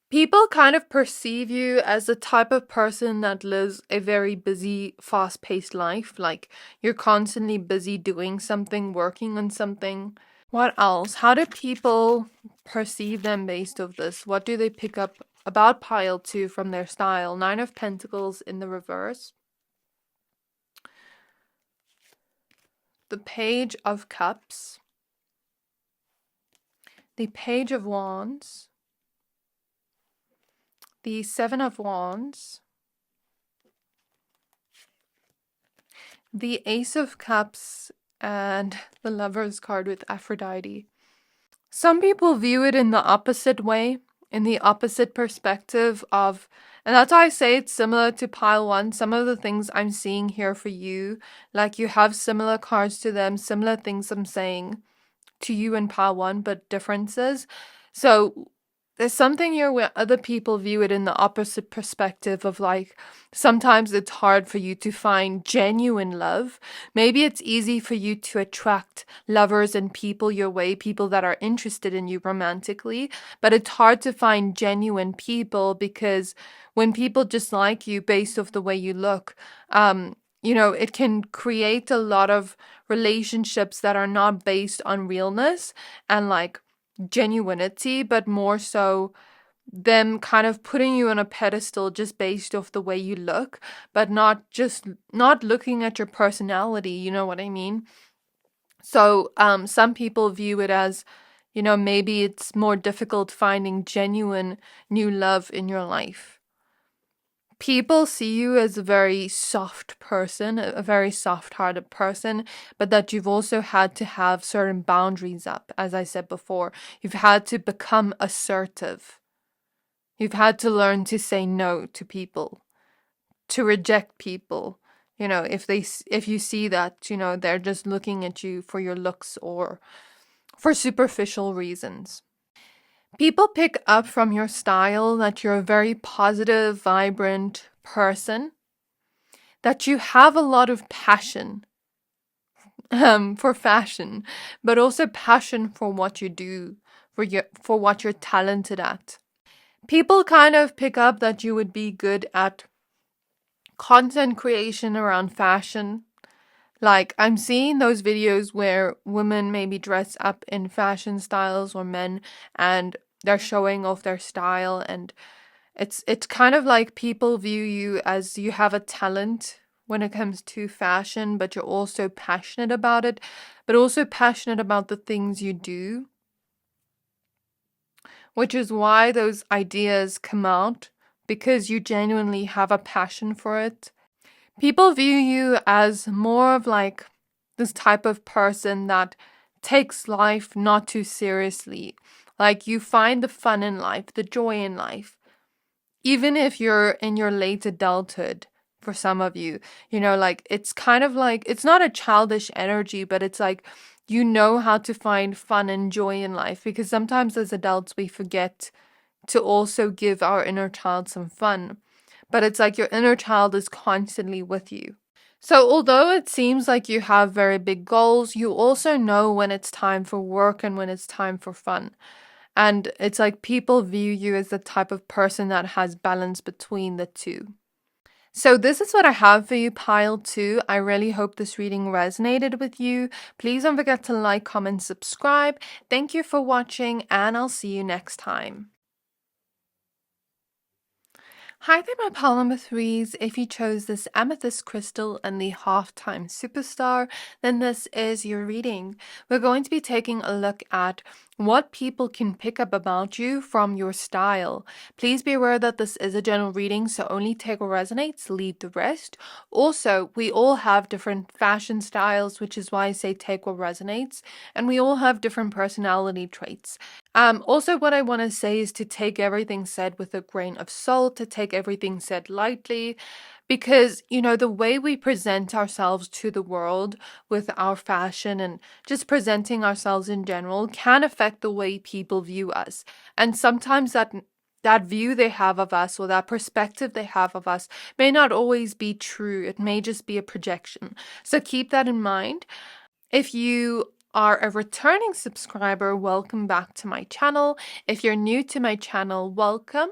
People kind of perceive you as the type of person that lives a very busy, fast-paced life. Like you're constantly busy doing something, working on something. What else? How do people perceive them based off this? What do they pick up about pile 2 from their style? 9 of Pentacles in the reverse. The Page of Cups. The Page of Wands. The 7 of Wands. The Ace of Cups and the Lover's card with Aphrodite. Some people view it in the opposite way, in the opposite perspective of, and that's why I say it's similar to pile 1. Some of the things I'm seeing here for you, like you have similar cards to them, similar things I'm saying to you in pile 1, but differences. So there's something here where other people view it in the opposite perspective of like, sometimes it's hard for you to find genuine love. Maybe it's easy for you to attract lovers and people your way, people that are interested in you romantically, but it's hard to find genuine people because when people just like you based off the way you look, it can create a lot of relationships that are not based on realness and like genuinity, but more so them kind of putting you on a pedestal just based off the way you look, but not looking at your personality, you know what I mean? So some people view it as, maybe it's more difficult finding genuine new love in your life. People see you as a very soft person, a very soft-hearted person, but that you've also had to have certain boundaries up. As I said before, you've had to become assertive. You've had to learn to say no to people, to reject people. If you see that, they're just looking at you for your looks or for superficial reasons. People pick up from your style that you're a very positive, vibrant person, that you have a lot of passion for fashion, but also passion for what you do, for what you're talented at. People kind of pick up that you would be good at content creation around fashion. Like, I'm seeing those videos where women maybe dress up in fashion styles or men and they're showing off their style, and it's kind of like people view you as you have a talent when it comes to fashion, but you're also passionate about it, but also passionate about the things you do, which is why those ideas come out, because you genuinely have a passion for it. People view you as more of like this type of person that takes life not too seriously. Like, you find the fun in life, the joy in life. Even if you're in your late adulthood, for some of you, like, it's kind of like, it's not a childish energy, but it's like, how to find fun and joy in life, because sometimes as adults we forget to also give our inner child some fun. But it's like your inner child is constantly with you. So although it seems like you have very big goals, you also know when it's time for work and when it's time for fun. And it's like people view you as the type of person that has balance between the two. So this is what I have for you, pile 2. I really hope this reading resonated with you. Please don't forget to like, comment, subscribe. Thank you for watching, and I'll see you next time. Hi there, my pile number 3s. If you chose this amethyst crystal and the half-time superstar, then this is your reading. We're going to be taking a look at what people can pick up about you from your style. Please be aware that this is a general reading, so only take what resonates, leave the rest. Also, we all have different fashion styles, which is why I say take what resonates, and we all have different personality traits. Also, what I want to say is to take everything said with a grain of salt, to take everything said lightly, because, the way we present ourselves to the world with our fashion and just presenting ourselves in general can affect the way people view us. And sometimes that view they have of us, or that perspective they have of us, may not always be true. It may just be a projection. So keep that in mind. If you are a returning subscriber, welcome back to my channel. If you're new to my channel, welcome.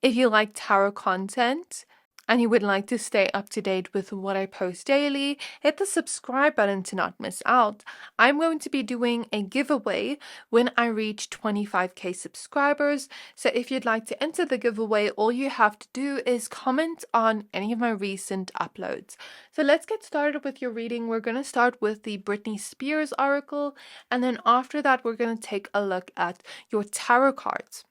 If you like tarot content and you would like to stay up to date with what I post daily, hit the subscribe button to not miss out. I'm going to be doing a giveaway when I reach 25k subscribers. So if you'd like to enter the giveaway, all you have to do is comment on any of my recent uploads. So let's get started with your reading. We're going to start with the Britney Spears oracle, and then after that we're going to take a look at your tarot cards.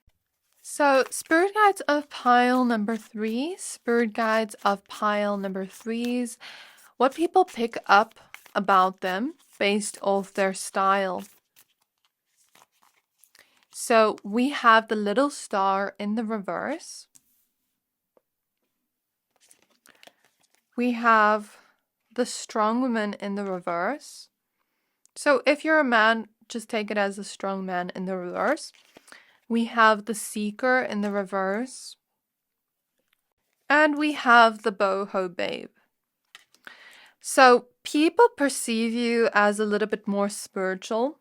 So, spirit guides of pile number 3, spirit guides of pile number 3s, what people pick up about them based off their style. So, we have the little star in the reverse. We have the strong woman in the reverse. So, if you're a man, just take it as a strong man in the reverse. We have the Seeker in the reverse. And we have the Boho Babe. So people perceive you as a little bit more spiritual.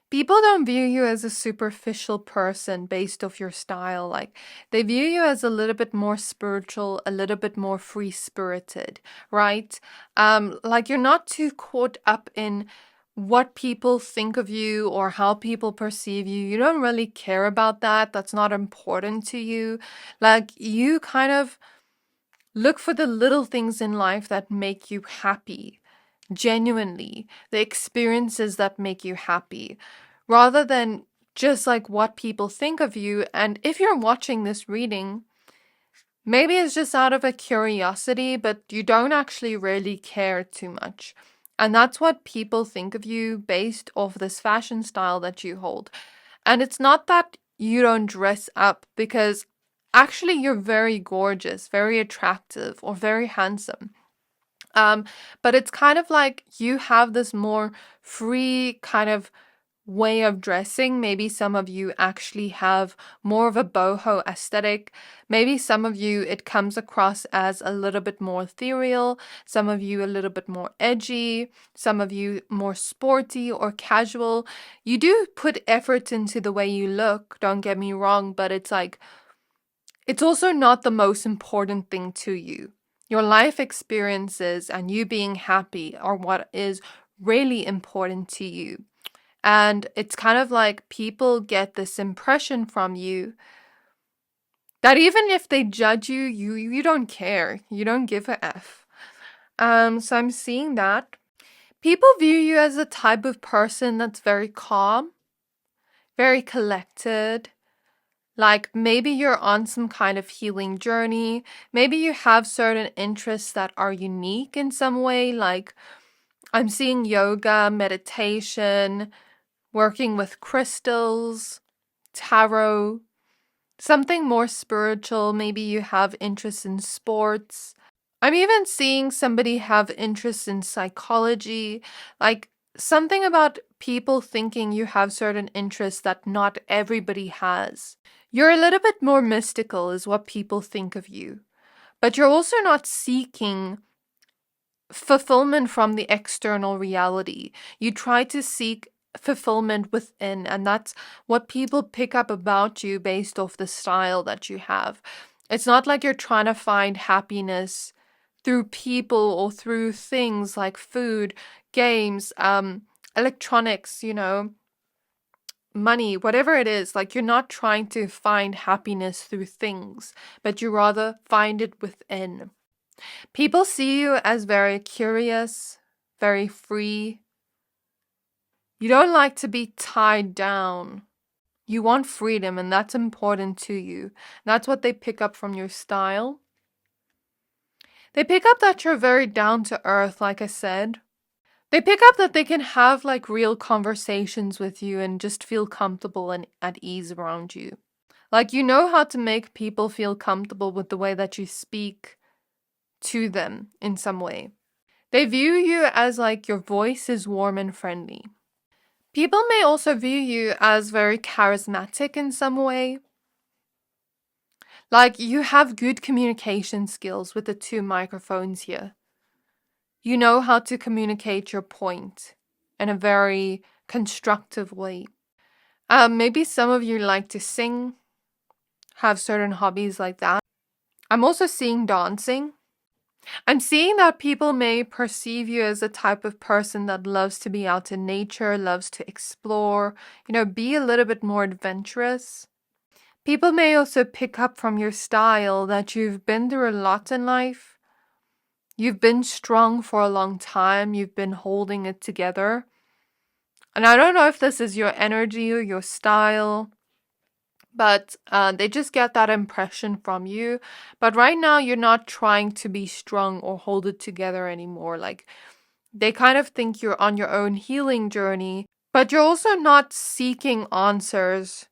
People don't view you as a superficial person based off your style. Like, they view you as a little bit more spiritual, a little bit more free-spirited, right? Like, you're not too caught up in what people think of you or how people perceive you. You don't really care about that. That's not important to you. Like, you kind of look for the little things in life that make you happy. Genuinely, the experiences that make you happy, rather than just like what people think of you. And if you're watching this reading, maybe it's just out of a curiosity, but you don't actually really care too much. And that's what people think of you based off this fashion style that you hold. And it's not that you don't dress up, because actually you're very gorgeous, very attractive, or very handsome. But it's kind of like you have this more free kind of way of dressing. Maybe some of you actually have more of a boho aesthetic. Maybe some of you, it comes across as a little bit more ethereal. Some of you a little bit more edgy. Some of you more sporty or casual. You do put effort into the way you look, don't get me wrong, but it's like, it's also not the most important thing to you. Your life experiences and you being happy are what is really important to you. And it's kind of like people get this impression from you that even if they judge you, you don't care. You don't give a F. So I'm seeing that. People view you as a type of person that's very calm, very collected. Like, maybe you're on some kind of healing journey. Maybe you have certain interests that are unique in some way. Like, I'm seeing yoga, meditation, working with crystals, tarot, something more spiritual. Maybe you have interests in sports. I'm even seeing somebody have interests in psychology. Like, something about people thinking you have certain interests that not everybody has. You're a little bit more mystical is what people think of you. But you're also not seeking fulfillment from the external reality. You try to seek fulfillment within, and that's what people pick up about you based off the style that you have. It's not like you're trying to find happiness through people or through things like food, games, electronics, money, whatever it is. Like, you're not trying to find happiness through things, but you rather find it within. People see you as very curious, very free. You don't like to be tied down. You want freedom, and that's important to you. That's what they pick up from your style. They pick up that you're very down to earth, like I said. They pick up that they can have like real conversations with you and just feel comfortable and at ease around you. Like, you know how to make people feel comfortable with the way that you speak to them in some way. They view you as like your voice is warm and friendly. People may also view you as very charismatic in some way. Like, you have good communication skills with the two microphones here. You know how to communicate your point in a very constructive way. Maybe some of you like to sing, have certain hobbies like that. I'm also seeing dancing. I'm seeing that people may perceive you as a type of person that loves to be out in nature, loves to explore, be a little bit more adventurous. People may also pick up from your style that you've been through a lot in life. You've been strong for a long time. You've been holding it together. And I don't know if this is your energy or your style, but they just get that impression from you. But right now, you're not trying to be strong or hold it together anymore. Like, they kind of think you're on your own healing journey, but you're also not seeking answers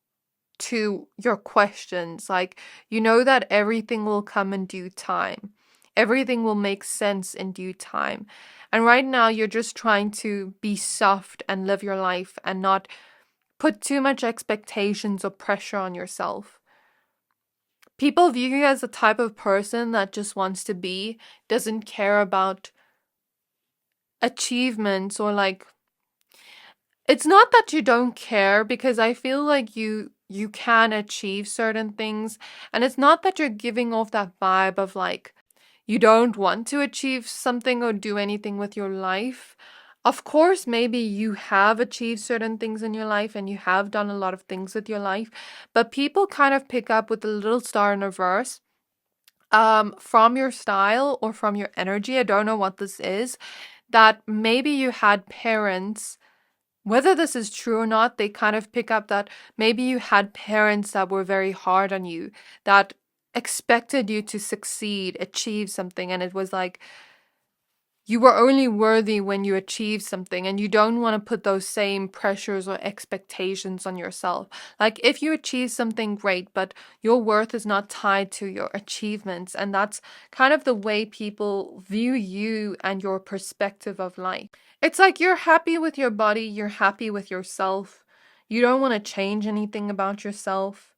to your questions. Like, you know that everything will come in due time. Everything will make sense in due time. And right now, you're just trying to be soft and live your life and not put too much expectations or pressure on yourself. People view you as a type of person that just wants to be, doesn't care about achievements or like, it's not that you don't care, because I feel like you can achieve certain things, and it's not that you're giving off that vibe of like you don't want to achieve something or do anything with your life. Of course, maybe you have achieved certain things in your life and you have done a lot of things with your life, but people kind of pick up with the little star in reverse from your style or from your energy. I don't know what this is, that maybe you had parents. Whether this is true or not, they kind of pick up that maybe you had parents that were very hard on you, that expected you to succeed, achieve something, and it was like you were only worthy when you achieved something, and you don't want to put those same pressures or expectations on yourself. Like if you achieve something great, but your worth is not tied to your achievements, and that's kind of the way people view you and your perspective of life. It's like you're happy with your body, you're happy with yourself. You don't want to change anything about yourself.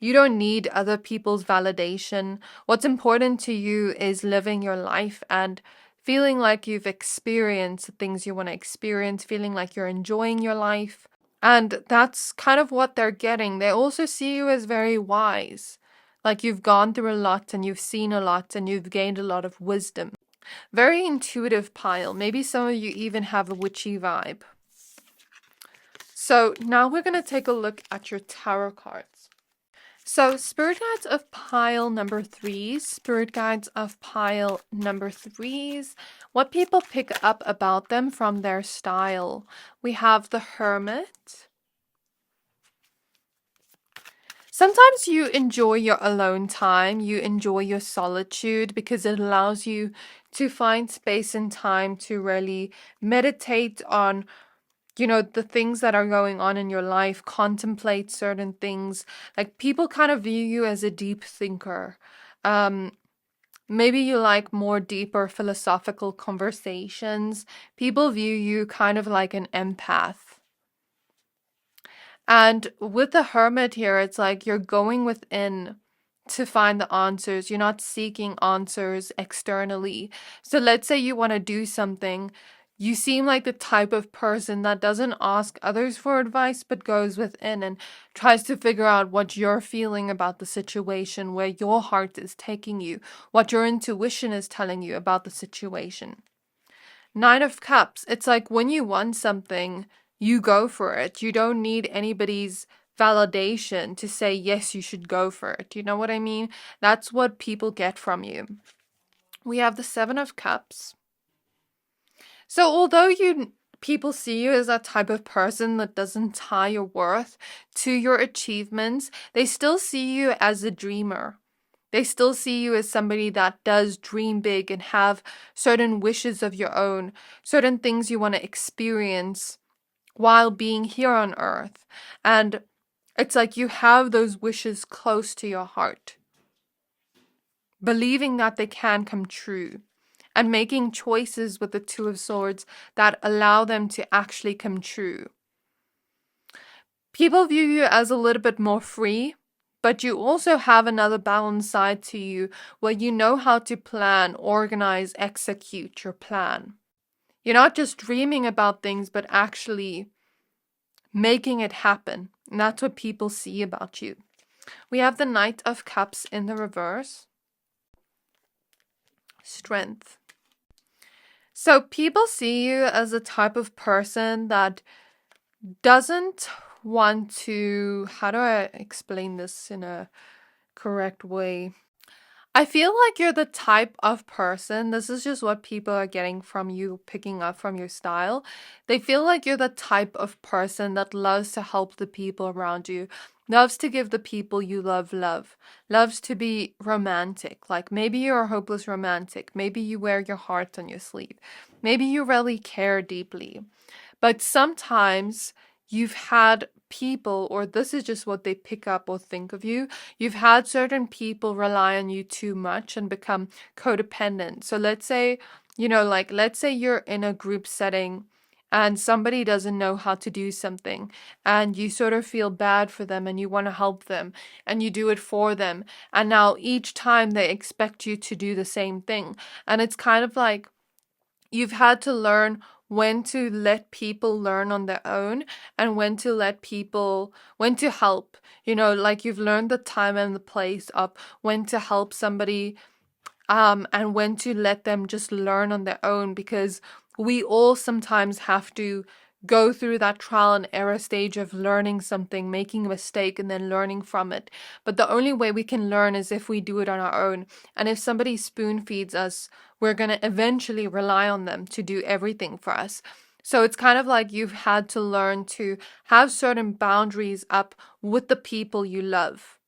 You don't need other people's validation. What's important to you is living your life and feeling like you've experienced the things you want to experience, feeling like you're enjoying your life. And that's kind of what they're getting. They also see you as very wise. Like you've gone through a lot and you've seen a lot and you've gained a lot of wisdom. Very intuitive pile. Maybe some of you even have a witchy vibe. So now we're going to take a look at your tarot cards. So spirit guides of pile number 3, spirit guides of pile number 3s, what people pick up about them from their style. We have the Hermit. Sometimes you enjoy your alone time, you enjoy your solitude because it allows you to find space and time to really meditate on, you know, the things that are going on in your life, contemplate certain things. Like people kind of view you as a deep thinker. Maybe you like more deeper philosophical conversations. People view you kind of like an empath. And with the Hermit here, it's like you're going within to find the answers. You're not seeking answers externally. So let's say you want to do something. You seem like the type of person that doesn't ask others for advice, but goes within and tries to figure out what you're feeling about the situation, where your heart is taking you, what your intuition is telling you about the situation. 9 of Cups. It's like when you want something, you go for it. You don't need anybody's validation to say, yes, you should go for it. You know what I mean? That's what people get from you. We have the 7 of Cups. So although people see you as that type of person that doesn't tie your worth to your achievements, they still see you as a dreamer. They still see you as somebody that does dream big and have certain wishes of your own, certain things you want to experience while being here on earth. And it's like you have those wishes close to your heart, believing that they can come true and making choices with the 2 of Swords that allow them to actually come true. People view you as a little bit more free, but you also have another balanced side to you where you know how to plan, organize, execute your plan. You're not just dreaming about things, but actually making it happen. And that's what people see about you. We have the Knight of Cups in the reverse. Strength. So people see you as a type of person that doesn't want to, how do I explain this in a correct way? I feel like you're the type of person, this is just what people are getting from you, picking up from your style. They feel like you're the type of person that loves to help the people around you, loves to give the people you love, loves to be romantic. Like maybe you're a hopeless romantic, maybe you wear your heart on your sleeve, maybe you really care deeply. But sometimes you've had people, or this is just what they pick up or think of you, you've had certain people rely on you too much and become codependent. So let's say, let's say you're in a group setting and somebody doesn't know how to do something, and you sort of feel bad for them and you want to help them and you do it for them. And now each time they expect you to do the same thing. And it's kind of like you've had to learn when to let people learn on their own and when to when to help. Like you've learned the time and the place of when to help somebody, and when to let them just learn on their own, because we all sometimes have to go through that trial and error stage of learning something, making a mistake, and then learning from it. But the only way we can learn is if we do it on our own. And if somebody spoon feeds us, we're going to eventually rely on them to do everything for us. So it's kind of like you've had to learn to have certain boundaries up with the people you love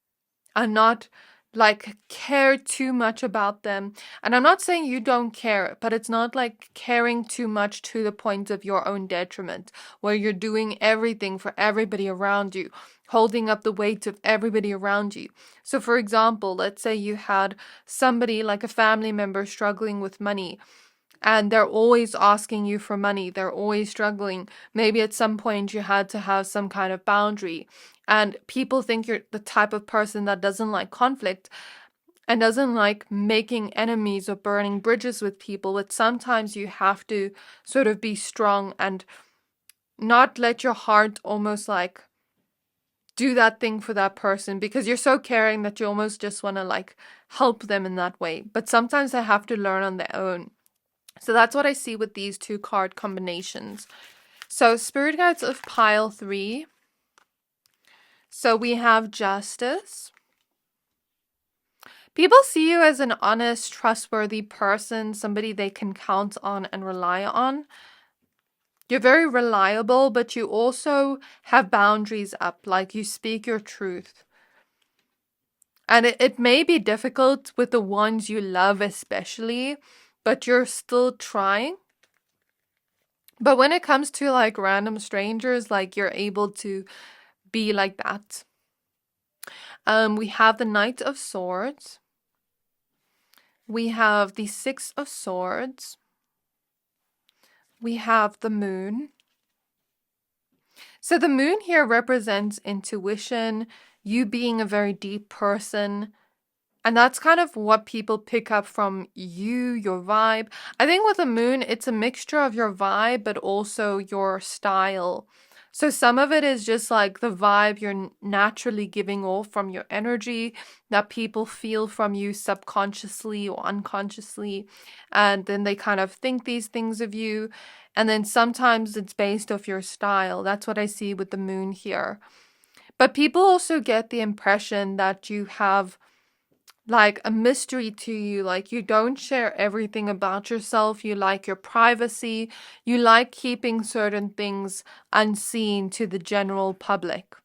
and not like care too much about them. And I'm not saying you don't care, but it's not like caring too much to the point of your own detriment, where you're doing everything for everybody around you, holding up the weight of everybody around you. So for example, let's say you had somebody like a family member struggling with money, and they're always asking you for money. They're always struggling. Maybe at some point you had to have some kind of boundary. And people think you're the type of person that doesn't like conflict and doesn't like making enemies or burning bridges with people. But sometimes you have to sort of be strong and not let your heart almost like do that thing for that person, because you're so caring that you almost just want to like help them in that way. But sometimes they have to learn on their own. So that's what I see with these two card combinations. So Spirit Guides of pile 3. So we have Justice. People see you as an honest, trustworthy person, somebody they can count on and rely on. You're very reliable, but you also have boundaries up, like you speak your truth. And it may be difficult with the ones you love especially, but you're still trying. But when it comes to like random strangers, like you're able to be like that. We have the Knight of Swords. We have the Six of Swords. We have the Moon. So the Moon here represents intuition, you being a very deep person. And that's kind of what people pick up from you, your vibe. I think with the Moon, it's a mixture of your vibe, but also your style. So some of it is just like the vibe you're naturally giving off from your energy that people feel from you subconsciously or unconsciously. And then they kind of think these things of you. And then sometimes it's based off your style. That's what I see with the Moon here. But people also get the impression that you have like a mystery to you, like you don't share everything about yourself. You like your privacy. You like keeping certain things unseen to the general public.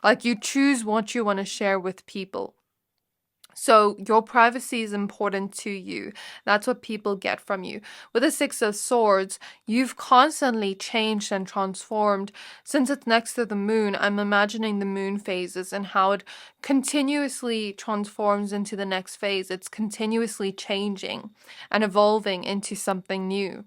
Like you choose what you want to share with people. So your privacy is important to you. That's what people get from you. With the Six of Swords, you've constantly changed and transformed. Since it's next to the Moon, I'm imagining the Moon phases and how it continuously transforms into the next phase. It's continuously changing and evolving into something new.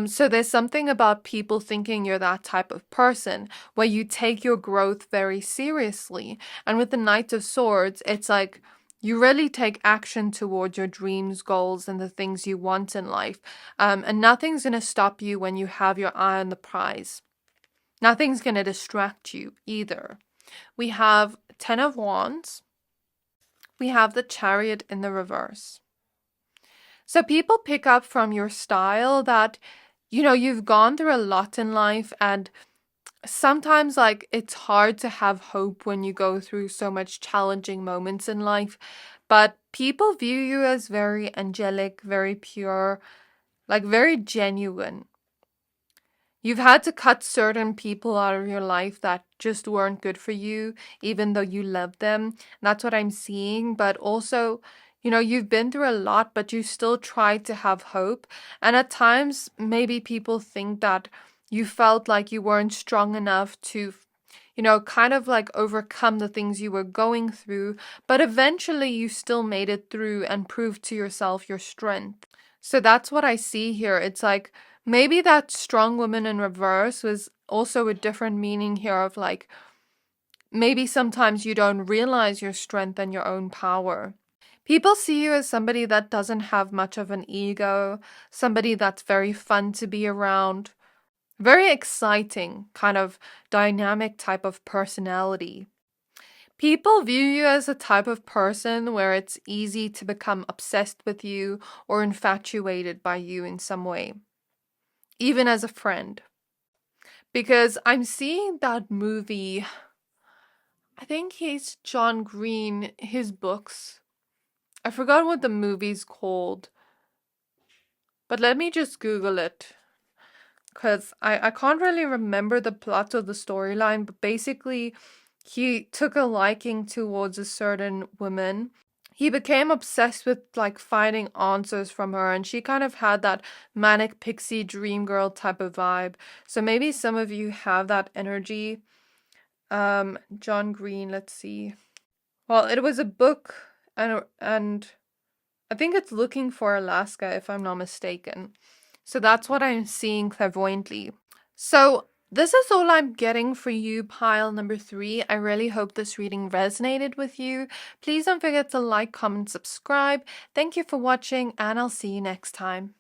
So there's something about people thinking you're that type of person where you take your growth very seriously. And with the Knight of Swords, it's like you really take action towards your dreams, goals, and the things you want in life. And nothing's going to stop you when you have your eye on the prize. Nothing's going to distract you either. We have 10 of Wands. We have the Chariot in the reverse. So people pick up from your style that, you've gone through a lot in life, and sometimes like it's hard to have hope when you go through so much challenging moments in life, but people view you as very angelic, very pure, like very genuine. You've had to cut certain people out of your life that just weren't good for you, even though you love them. That's what I'm seeing. But also, you've been through a lot, but you still try to have hope. And at times, maybe people think that you felt like you weren't strong enough to, kind of like overcome the things you were going through. But eventually, you still made it through and proved to yourself your strength. So that's what I see here. It's like Maybe that strong woman in reverse was also a different meaning here of like, maybe sometimes you don't realize your strength and your own power. People see you as somebody that doesn't have much of an ego, somebody that's very fun to be around, very exciting, kind of dynamic type of personality. People view you as a type of person where it's easy to become obsessed with you or infatuated by you in some way, even as a friend. Because I'm seeing that movie, I think he's John Green, his books. I forgot what the movie's called, but let me just Google it. Because I can't really remember the plot of the storyline, but basically, he took a liking towards a certain woman. He became obsessed with like finding answers from her, and she kind of had that manic pixie dream girl type of vibe. So maybe some of you have that energy. John Green, let's see. Well, it was a book, and I think it's Looking for Alaska, if I'm not mistaken. So that's what I'm seeing clairvoyantly. So this is all I'm getting for you, pile number 3. I really hope this reading resonated with you. Please don't forget to like, comment, subscribe. Thank you for watching, and I'll see you next time.